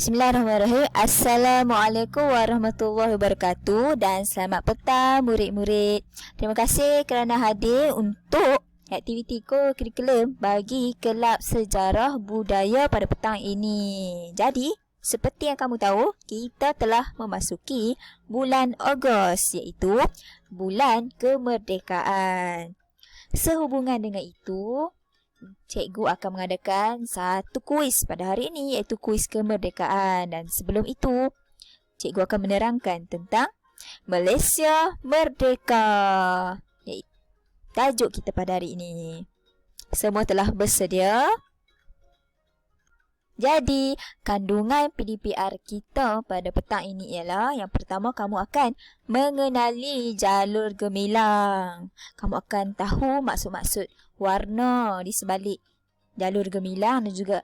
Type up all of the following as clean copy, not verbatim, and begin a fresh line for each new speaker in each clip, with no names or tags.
Bismillahirrahmanirrahim. Assalamualaikum warahmatullahi wabarakatuh dan selamat petang murid-murid. Terima kasih kerana hadir untuk aktiviti kurikulum bagi Kelab Sejarah Budaya pada petang ini. Jadi, seperti yang kamu tahu, kita telah memasuki bulan Ogos, iaitu bulan kemerdekaan. Sehubungan dengan itu, cikgu akan mengadakan satu kuis pada hari ini, iaitu kuis kemerdekaan. Dan sebelum itu, cikgu akan menerangkan tentang Malaysia Merdeka, iaitu tajuk kita pada hari ini. Semua telah bersedia? Jadi, kandungan PDPR kita pada petang ini ialah, yang pertama, kamu akan mengenali jalur gemilang. Kamu akan tahu maksud-maksud warna di sebalik jalur gemilang dan juga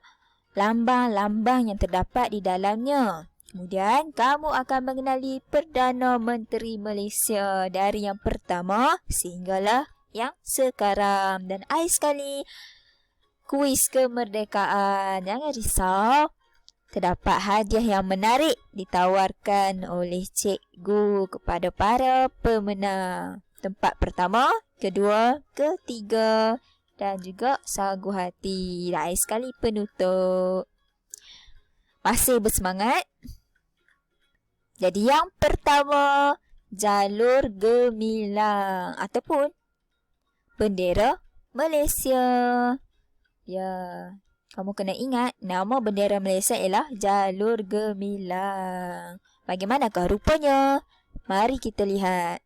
lambang-lambang yang terdapat di dalamnya. Kemudian, kamu akan mengenali Perdana Menteri Malaysia dari yang pertama sehinggalah yang sekarang. Dan akhir sekali, kuis kemerdekaan. Jangan risau, terdapat hadiah yang menarik ditawarkan oleh cikgu kepada para pemenang. Tempat pertama, kedua, ketiga dan juga sagu hati. Akhir sekali penutup. Masih bersemangat? Jadi yang pertama, jalur gemilang ataupun bendera Malaysia. Ya, kamu kena ingat nama bendera Malaysia ialah jalur gemilang. Bagaimanakah rupanya? Mari kita lihat.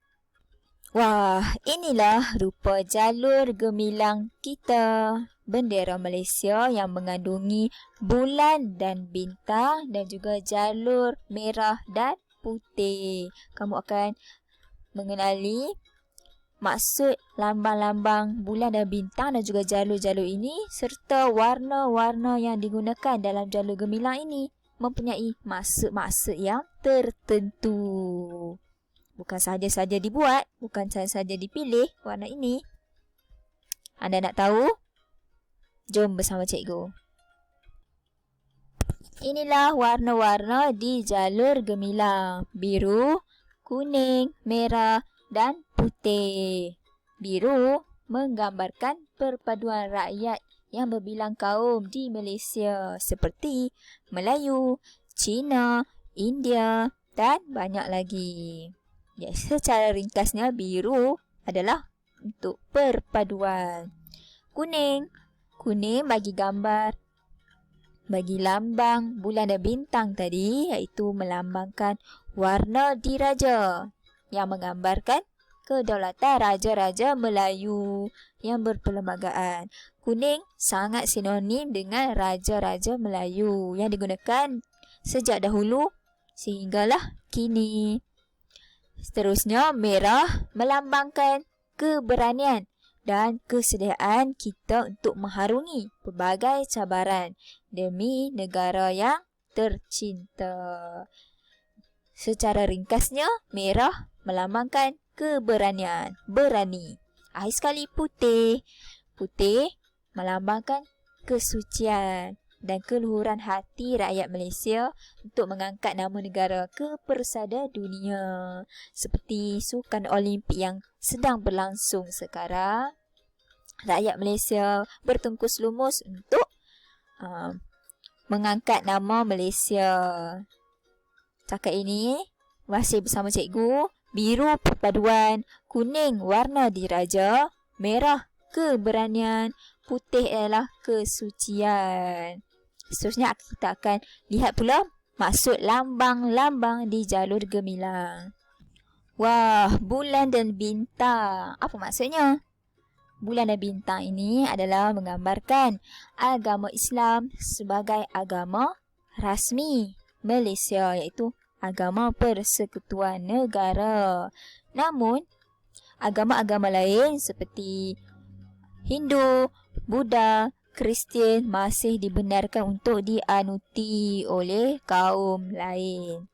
Wah, inilah rupa jalur gemilang kita. Bendera Malaysia yang mengandungi bulan dan bintang dan juga jalur merah dan putih. Kamu akan mengenali maksud lambang-lambang bulan dan bintang dan juga jalur-jalur ini serta warna-warna yang digunakan dalam jalur gemilang ini mempunyai maksud-maksud yang tertentu. Bukan sahaja-saja dibuat, bukan sahaja-saja dipilih warna ini. Anda nak tahu? Jom bersama cikgu. Inilah warna-warna di jalur gemilang. Biru, kuning, merah dan putih. Biru menggambarkan perpaduan rakyat yang berbilang kaum di Malaysia seperti Melayu, Cina, India dan banyak lagi. Ya, secara ringkasnya, biru adalah untuk perpaduan. Kuning bagi gambar, bagi lambang bulan dan bintang tadi, iaitu melambangkan warna diraja yang menggambarkan kedaulatan raja-raja Melayu yang berperlembagaan. Kuning sangat sinonim dengan raja-raja Melayu yang digunakan sejak dahulu sehinggalah kini. Seterusnya, merah melambangkan keberanian dan kesediaan kita untuk mengharungi pelbagai cabaran demi negara yang tercinta. Secara ringkasnya, merah melambangkan keberanian, berani. Akhir sekali, putih. Putih melambangkan kesucian dan keluhuran hati rakyat Malaysia untuk mengangkat nama negara ke persada dunia. Seperti Sukan Olimpik yang sedang berlangsung sekarang, rakyat Malaysia bertungkus lumus untuk mengangkat nama Malaysia. Cakap ini masih bersama cikgu. Biru perpaduan, kuning warna diraja, merah keberanian, putih adalah kesucian. Seterusnya kita akan lihat pula maksud lambang-lambang di jalur gemilang. Wah, bulan dan bintang. Apa maksudnya? Bulan dan bintang ini adalah menggambarkan agama Islam sebagai agama rasmi Malaysia, iaitu agama persekutuan negara. Namun, agama-agama lain seperti Hindu, Buddha, Kristian masih dibenarkan untuk dianuti oleh kaum lain.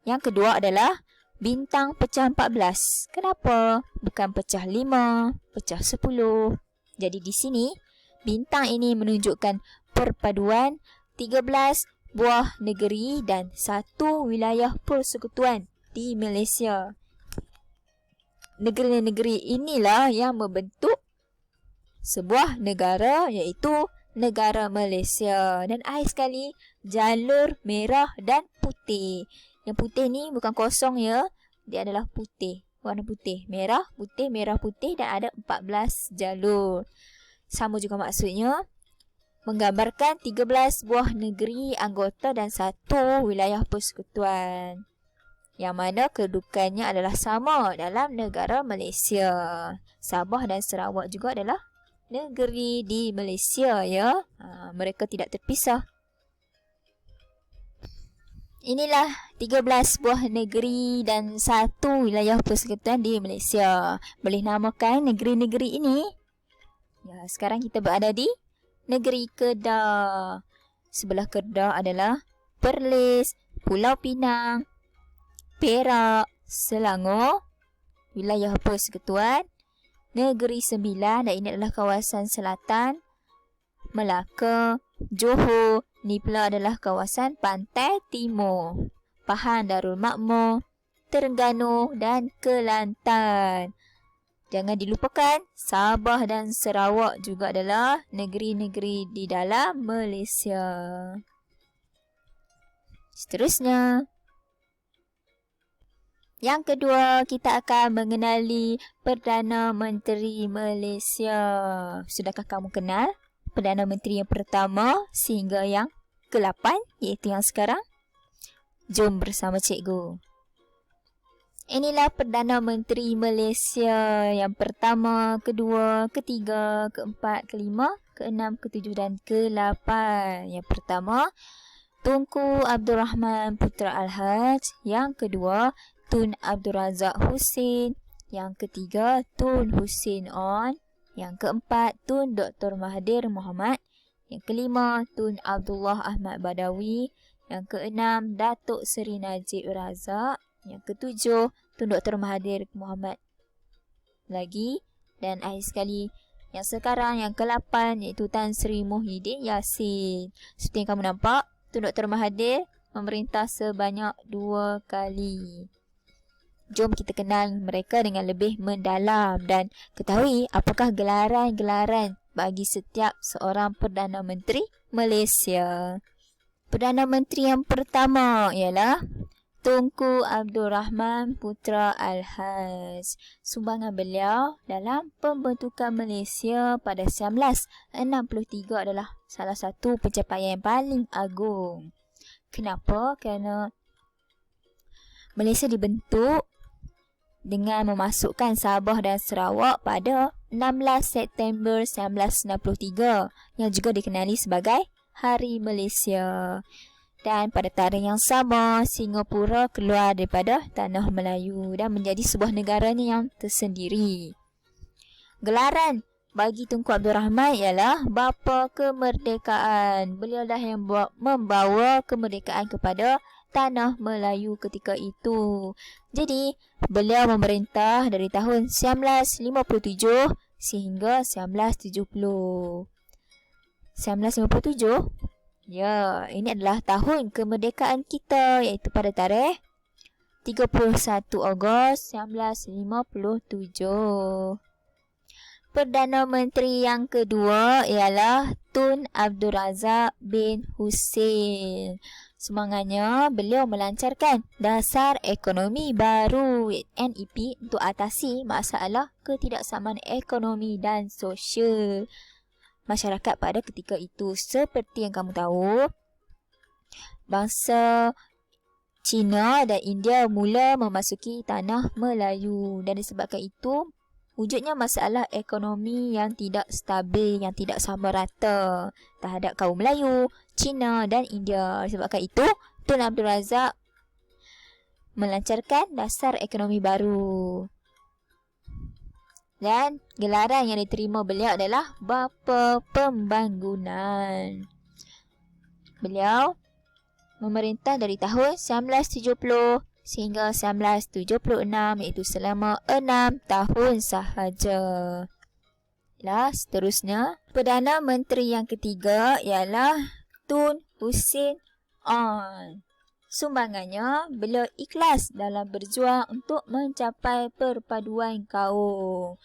Yang kedua adalah bintang pecah 14. Kenapa bukan pecah 5, pecah 10? Jadi di sini, bintang ini menunjukkan perpaduan 13, buah negeri dan 1 wilayah persekutuan di Malaysia. Negeri-negeri inilah yang membentuk sebuah negara, iaitu negara Malaysia. Dan akhir sekali, jalur merah dan putih. Yang putih ni bukan kosong ya, dia adalah putih, warna putih, merah, putih dan ada 14 jalur. Sama juga maksudnya, menggambarkan 13 buah negeri anggota dan 1 wilayah persekutuan, yang mana kedudukannya adalah sama dalam negara Malaysia. Sabah dan Sarawak juga adalah negeri di Malaysia ya. Mereka tidak terpisah. Inilah 13 buah negeri dan 1 wilayah persekutuan di Malaysia. Boleh namakan negeri-negeri ini. Ya, sekarang kita berada di negeri Kedah. Sebelah Kedah adalah Perlis, Pulau Pinang, Perak, Selangor, wilayah persekutuan, Negeri Sembilan, dan ini adalah kawasan selatan, Melaka, Johor, ni pula adalah kawasan pantai timur, Pahang Darul Makmur, Terengganu dan Kelantan. Jangan dilupakan, Sabah dan Sarawak juga adalah negeri-negeri di dalam Malaysia. Seterusnya, yang kedua, kita akan mengenali Perdana Menteri Malaysia. Sudahkah kamu kenal Perdana Menteri yang pertama sehingga yang ke-8, iaitu yang sekarang? Jom bersama cikgu. Inilah Perdana Menteri Malaysia yang pertama, kedua, ketiga, keempat, kelima, keenam, ketujuh dan ke-8. Yang pertama, Tunku Abdul Rahman Putra Al-Haj. Yang kedua, Tun Abdul Razak Husin. Yang ketiga, Tun Husin On. Yang keempat, Tun Dr. Mahathir Mohamad. Yang kelima, Tun Abdullah Ahmad Badawi. Yang keenam, Datuk Seri Najib Razak. Yang ketujuh, Tun Dr. Mahathir Mohamad lagi. Dan akhir sekali, yang sekarang, yang ke-8, iaitu Tan Sri Muhyiddin Yassin. Seperti yang kamu nampak, Tun Dr. Mahathir memerintah sebanyak 2 kali. Jom kita kenal mereka dengan lebih mendalam dan ketahui apakah gelaran-gelaran bagi setiap seorang Perdana Menteri Malaysia. Perdana Menteri yang pertama ialah Tunku Abdul Rahman Putra Al-Haj. Sumbangan beliau dalam pembentukan Malaysia pada 1963 adalah salah satu pencapaian yang paling agung. Kenapa? Kerana Malaysia dibentuk dengan memasukkan Sabah dan Sarawak pada 16 September 1963 yang juga dikenali sebagai Hari Malaysia. Dan pada tarikh yang sama, Singapura keluar daripada Tanah Melayu dan menjadi sebuah negaranya yang tersendiri. Gelaran bagi Tunku Abdul Rahman ialah Bapa Kemerdekaan. Beliau dah yang membawa kemerdekaan kepada Tanah Melayu ketika itu. Jadi, beliau memerintah dari tahun 1957 sehingga 1970. 1957? Ya, ini adalah tahun kemerdekaan kita, iaitu pada tarikh 31 Ogos 1957. Perdana Menteri yang kedua ialah Tun Abdul Razak bin Husin. Semangatnya, beliau melancarkan dasar ekonomi baru NEP untuk atasi masalah ketidaksamaan ekonomi dan sosial masyarakat pada ketika itu. Seperti yang kamu tahu, bangsa China dan India mula memasuki Tanah Melayu dan disebabkan itu wujudnya masalah ekonomi yang tidak stabil, yang tidak sama rata terhadap kaum Melayu, China dan India. Disebabkan itu, Tun Abdul Razak melancarkan dasar ekonomi baru. Dan gelaran yang diterima beliau adalah Bapa Pembangunan. Beliau memerintah dari tahun 1970 sehingga 1976, iaitu selama 6 tahun sahaja. Seterusnya, Perdana Menteri yang ketiga ialah Tun Husin Sumbangannya, beliau ikhlas dalam berjuang untuk mencapai perpaduan kaum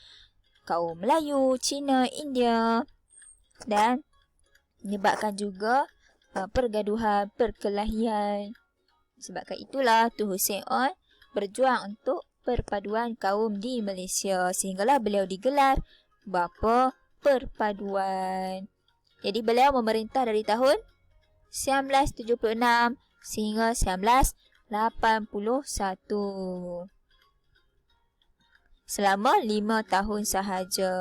Melayu, Cina, India dan menyebabkan juga pergaduhan, perkelahian. Sebabkan itulah Tun Hussein On berjuang untuk perpaduan kaum di Malaysia sehinggalah beliau digelar Bapa Perpaduan. Jadi beliau memerintah dari tahun 1976 sehingga 1981. Selama 5 tahun sahaja.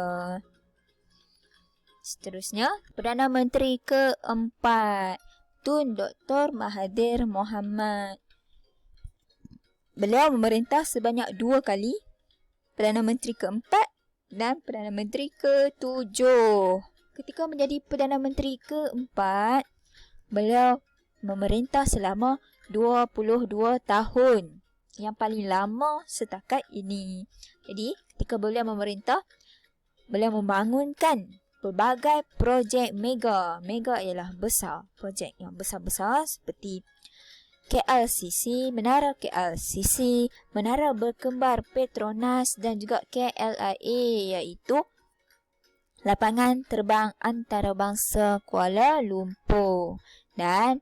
Seterusnya, Perdana Menteri keempat, Tun Dr. Mahathir Mohamad. Beliau memerintah sebanyak 2 kali, Perdana Menteri keempat dan Perdana Menteri ketujuh. Ketika menjadi Perdana Menteri keempat, beliau memerintah selama 22 tahun. Yang paling lama setakat ini. Jadi, ketika beliau memerintah, beliau membangunkan pelbagai projek mega. Mega ialah besar. Projek yang besar-besar seperti KLCC, Menara KLCC, Menara Berkembar Petronas dan juga KLIA, iaitu Lapangan Terbang Antarabangsa Kuala Lumpur. Dan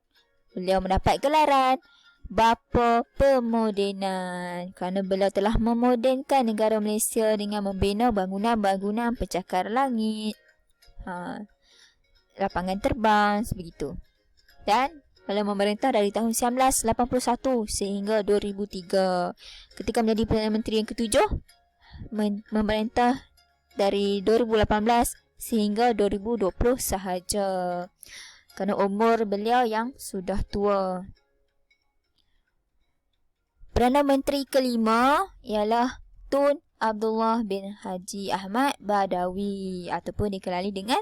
beliau mendapat gelaran Bapa Pemodenan kerana beliau telah memodenkan negara Malaysia dengan membina bangunan-bangunan pencakar langit, lapangan terbang, sebegitu. Dan beliau memerintah dari tahun 1981 sehingga 2003. Ketika menjadi Perdana Menteri yang ketujuh, memerintah dari 2018 sehingga 2020 sahaja. Kerana umur beliau yang sudah tua. Perdana Menteri kelima ialah Tun Abdullah bin Haji Ahmad Badawi ataupun dikenali dengan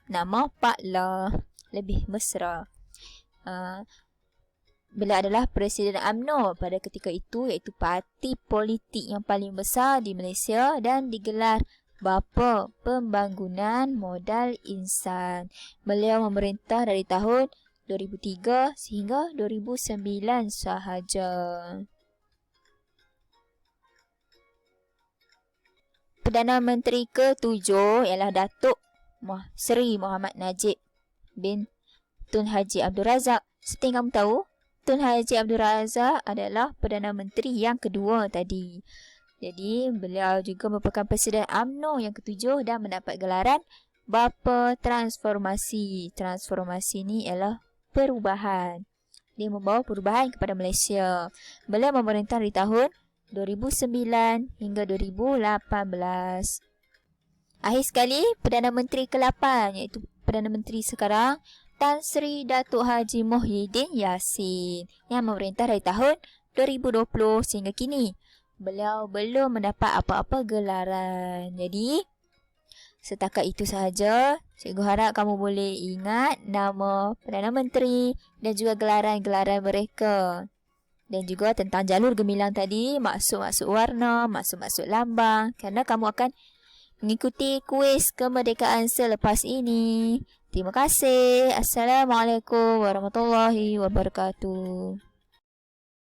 nama Pak La, lebih mesra. Beliau adalah Presiden UMNO pada ketika itu, iaitu parti politik yang paling besar di Malaysia dan digelar Bapa Pembangunan Modal Insan. Beliau memerintah dari tahun 2003 sehingga 2009 sahaja. Perdana Menteri ketujuh ialah Datuk Seri Muhammad Najib bin Tun Haji Abdul Razak. Seperti kamu tahu, Tun Haji Abdul Razak adalah Perdana Menteri yang kedua tadi. Jadi, beliau juga merupakan Presiden UMNO yang ketujuh dan mendapat gelaran Bapa Transformasi. Transformasi ini ialah perubahan. Dia membawa perubahan kepada Malaysia. Beliau memerintah dari tahun 2009 hingga 2018. Akhir sekali, Perdana Menteri ke-8 iaitu Perdana Menteri sekarang, Tan Sri Datuk Haji Muhyiddin Yassin yang memerintah dari tahun 2020 sehingga kini. Beliau belum mendapat apa-apa gelaran. Jadi, setakat itu sahaja. Cikgu harap kamu boleh ingat nama Perdana Menteri dan juga gelaran-gelaran mereka. Dan juga tentang jalur gemilang tadi, maksud-maksud warna, maksud-maksud lambang. Kerana kamu akan mengikuti kuis kemerdekaan selepas ini. Terima kasih. Assalamualaikum warahmatullahi wabarakatuh.